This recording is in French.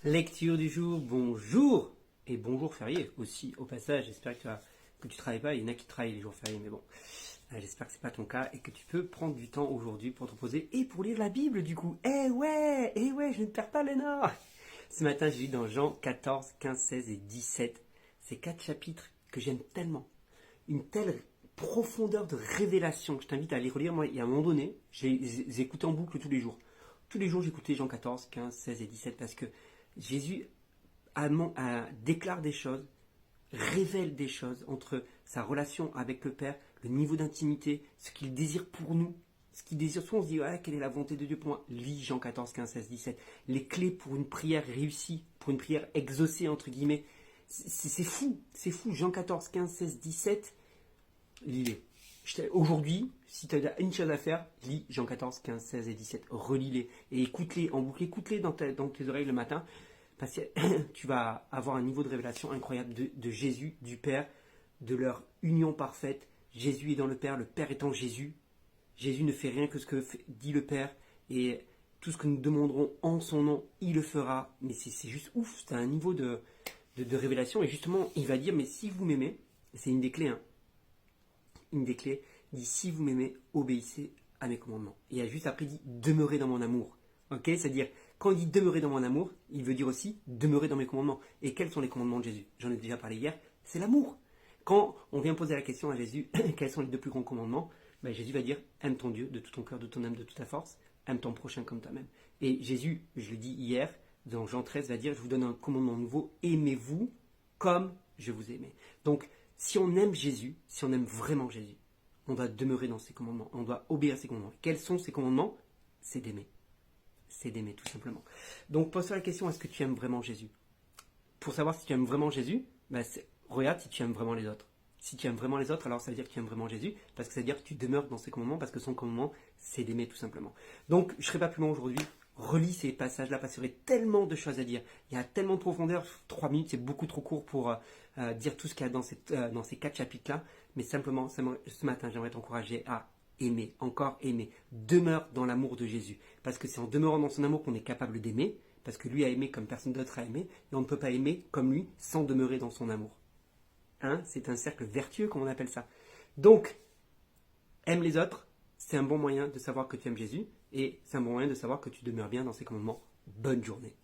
Lecture du jour, bonjour et bonjour férié aussi au passage. J'espère que tu travailles pas. Il y en a qui travaillent les jours fériés, mais bon, j'espère que c'est pas ton cas et que tu peux prendre du temps aujourd'hui pour te poser et pour lire la Bible du coup. Eh ouais, je ne perds pas le nord. Ce matin, j'ai lu dans Jean 14, 15, 16 et 17 ces quatre chapitres que j'aime tellement, une telle profondeur de révélation que je t'invite à les relire. Moi, il y a un moment donné, j'ai écouté en boucle tous les jours. Tous les jours, j'écoutais Jean 14, 15, 16 et 17 parce que Jésus déclare des choses, révèle des choses entre sa relation avec le Père, le niveau d'intimité, ce qu'il désire pour nous, ce qu'il désire. Soit on se dit, ah, quelle est la volonté de Dieu pour moi? Lis Jean 14, 15, 16, 17. Les clés pour une prière réussie, pour une prière exaucée, entre guillemets. C'est fou, c'est fou. Jean 14, 15, 16, 17, lis-les. Aujourd'hui, si tu as une chose à faire, lis Jean 14, 15, 16 et 17. Relis-les et écoute-les en boucle. Écoute-les dans tes oreilles le matin. Parce que tu vas avoir un niveau de révélation incroyable de Jésus, du Père, de leur union parfaite. Jésus est dans le Père est en Jésus. Jésus ne fait rien que ce que dit le Père. Et tout ce que nous demanderons en son nom, il le fera. Mais c'est juste ouf, c'est un niveau de révélation. Et justement, il va dire, mais si vous m'aimez, c'est une des clés, hein, une des clés, il dit, si vous m'aimez, obéissez à mes commandements. Et juste après, il dit, demeurez dans mon amour. Ok, c'est-à-dire, quand il dit demeurer dans mon amour, il veut dire aussi demeurer dans mes commandements. Et quels sont les commandements de Jésus? J'en ai déjà parlé hier, c'est l'amour. Quand on vient poser la question à Jésus, quels sont les deux plus grands commandements? Ben, Jésus va dire, aime ton Dieu de tout ton cœur, de ton âme, de toute ta force, aime ton prochain comme toi-même. Et Jésus, je le dis hier, dans Jean 13, va dire, je vous donne un commandement nouveau, aimez-vous comme je vous aimais. Donc, si on aime Jésus, si on aime vraiment Jésus, on doit demeurer dans ses commandements, on doit obéir à ses commandements. Quels sont ses commandements? C'est d'aimer. C'est d'aimer tout simplement. Donc pose-toi la question, est-ce que tu aimes vraiment Jésus? Pour savoir si tu aimes vraiment Jésus, regarde si tu aimes vraiment les autres. Si tu aimes vraiment les autres, alors ça veut dire que tu aimes vraiment Jésus, parce que ça veut dire que tu demeures dans ses commandements, parce que son commandement, c'est d'aimer tout simplement. Donc je ne serai pas plus loin aujourd'hui, relis ces passages-là, parce qu'il y aurait tellement de choses à dire. Il y a tellement de profondeur, 3 minutes, c'est beaucoup trop court pour dire tout ce qu'il y a dans ces 4 chapitres-là, mais simplement, ce matin, j'aimerais t'encourager à aimer, encore aimer. Demeure dans l'amour de Jésus. Parce que c'est en demeurant dans son amour qu'on est capable d'aimer, parce que lui a aimé comme personne d'autre a aimé, et on ne peut pas aimer comme lui sans demeurer dans son amour. Hein, c'est un cercle vertueux, comme on appelle ça. Donc, aime les autres, c'est un bon moyen de savoir que tu aimes Jésus, et c'est un bon moyen de savoir que tu demeures bien dans ses commandements. Bonne journée.